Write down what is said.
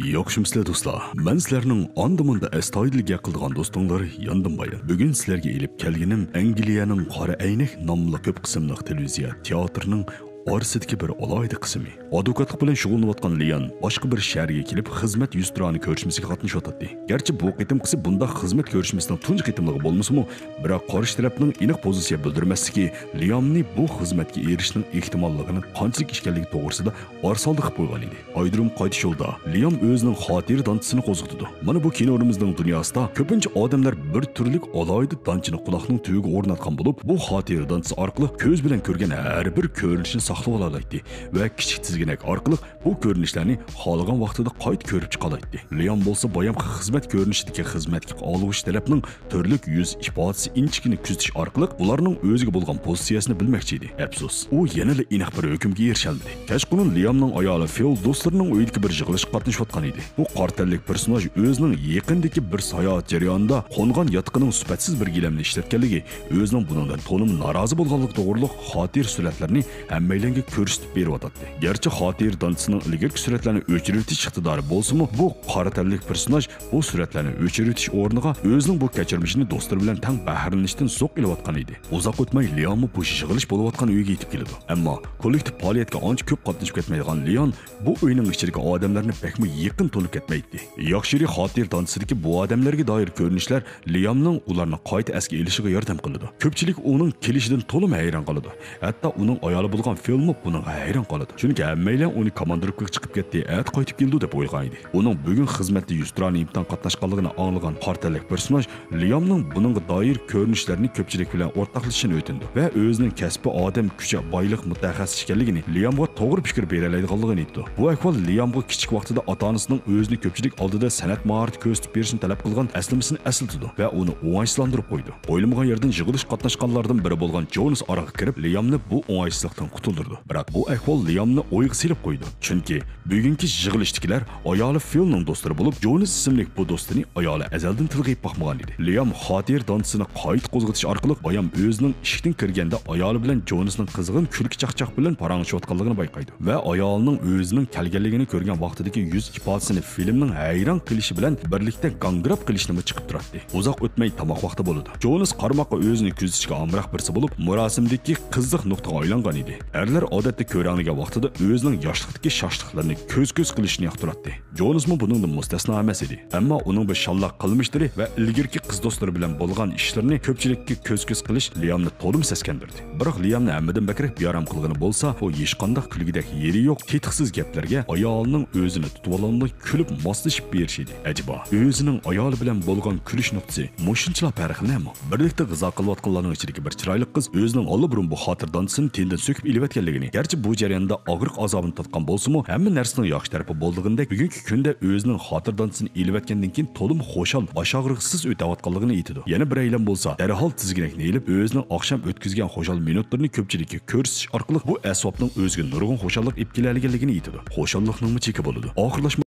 Yo'qshimsizlar do'stlar. Men sizlarning onda-munda astoydilga qildigan do'stinglar yandim bayan. Bugun sizlarga elib kelganim Angliyaning Qora Aynak nomli ko'p qismli televiziya teatrining orasidagi bir alohida qismi. Advokatlik bilan shug'ullanayotgan Liam boshqa bir shaharga kelib xizmat yuzturani ko'rishmasiga qatnashyotdi. Garchi bu qitimqisi bunda xizmat ko'rishmasining tunji qitimligi bo'lmasa-mu, biroq qarish tarafning aniq pozitsiya bildirmasligi Liamni bu xizmatga erishishning ehtimolligini qanchalik ekanligi to'g'risida arsoldi qilib qo'ygan edi. Aydirim qaytish yo'lda Liam o'zining xotir dansini qo'zg'atdi. Mana bu kinorimizning dunyosida ko'pincha odamlar bir turlik alohida dansini quloqning tuyiga o'rnatgan bo'lib, bu xotir dansi orqali ko'z bilan ko'rgan har bir ko'rinishni saqlab olaydi va kichik tizginak orqali bu ko'rinishlarni xohlagan vaqtida qayt ko'rib chiqalaydi. Liam bo'lsa boyamqi xizmat ko'rinishidagi xizmatga olg'ish tarafning turlik yuz ifodasi inchigini kuzatish orqali ularning o'ziga bo'lgan pozitsiyasini bilmoqchi edi. Afsus, u yanada aniq bir hukmga erisholmadi. Kashqunun Liamning ayoli Phil do'stlarining uyidagi bir yig'ilishga qatnashayotgan edi. Bu qartallik personaj o'zining yaqindagi bir sayohat jarayonida qo'ngan yotqining sifatsiz bir gilamni ishlatganligi, o'zining bundan to'lim norozi bo'lganligi to'g'riliq xotir suratlarni hammalarga ko'rsatib beryotdi. Garchi xotir dansining ilgirki suratlarni o'chiritish iqtidori bo'lsa-mu, bu qartallik personaj bu suratlarni o'chiritish o'rniga o'zining bu kechirmishini do'stlari bilan tang bahranishdan so'q ilayotgan edi. Uzoq o'tmay Liam bu yig'ilish bo'layotgan uyga yetib keladi. Ammo kollektiv faoliyatga ancha ko'p qatnashib ketmaydigan Liam bu uyning ichidagi odamlarni pekmi yaqin to'lib ketmaydi. Yaxshiri xotir dansidagi bu odamlarga doir ko'rinishlar Liamning ularni qayta asga elishiga yordam qiladi. Ko'pchilik uning kelishidan to'liq hayron qoladi. Hatto uning ayoli bo'lgan filmi bunga hayron qoladi. Chunki hammalar uni komandirlikka chiqib ketdi, at qaytib keldi deb o'ylagan edi. Uning bugun xizmatda yuzturani imtihon qatnashganligini anglagan partiyalik personaj Liamning buningga doir ko'rinishlarini ko'pchilik bilan o'rtoqlashishini o'tindi va o'zining kasbi odam kuchi boylik mutaxassis ekanligini Liamga to'g'ri fikr bera oladiganligini aytdi. Bu ahvol Liamga kichik vaqtida ota-onasining o'zini ko'pchilik oldida san'at maharati ko'rsatib berishini talab qilgan aslimasini eslatdi va uni o'ng'aysizlantirib qo'ydi. O'ylamagan yerdan yig'ilish qatnashganlardan biri bo'lgan Jonas oraga kirib Liamni bu o'ng'aysizlikdan qutuldirdi. Biroq bu ahvol Liamni o'yga silib qo'ydi. Chunki bugungi yig'ilishdagilar ayoli Philning do'stlari bo'lib, Jonas ismli bu do'stini ayoli azaldan tilg'ib boqmagan edi. Liam xotir dansini qayta qo'zg'atish orqali ayam o'zining ishdan kirganda ayoli bilan Jonasning qizg'in kulki chaqchaq bilan parang'ishayotganligini bayqaydi va ayolining o'zining kelganligini ko'rgan vaqtidagi yuz ifodasini filmning hayron qilishi bilan birlikda gangrab qilishni chiqib turadi. Uzoq o'tmay tomoq vaqti bo'ladi. Jonas qarmoqqa o'zini kuzatishga amroq birisi bo'lib, murosimdagi qiziq nuqtaga aylangan edi. Erlar odatda ko'ranligan vaqtida o'zining yoshlikdagi shoshliqlarini ko'z-ko'z qilishni yoqtiradi. Jonasmi buningdan mustasno emas edi. Ammo uning bir shalloq qilmishlari va ilgirki qiz do'stlari bilan bo'lgan ishlarini ko'pchilikka ko'z-ko'z qilish Liamni to'lim seskandirdi. Biroq Liamni hammadan bakrak beyaram qilgani bo'lsa, u hech qanday kulgidek yeri yo'q, tetiqsiz gaplarga ayolining o'zini tutib olganday kulib moslashib berishdi. Ajiba, o'zining ayoli bilan bo'lgan kulish nuqtasi mushunchalar farqlimi? Birlikda g'izo qilayotganlarning ichidagi bir chiroyli qiz o'zining olib bu xotir dansini tendan so'kib ilayotganligini, garchi bu jarayonda og'riq azobini tatgan bo'lsa-mu, hamma narsaning yaxshi tarafi bo'lganidek, bugungi kunda o'zining xotir dansini ilayotgandan keyin to'lim xo'shal, bosh og'riqsiz o'tayotganligini aytdi. Yana bir aylan bo'lsa, darhol tizginakni elib o'zining oqshom o'tkazgan xo'shal minutlarini ko'pchilikka ko'rsatish orqali bu asbobning o'ziga nurg'un xo'shallik ib kelganligini aytdi. Xo'shallikning cheki bo'ladi. Oxirlash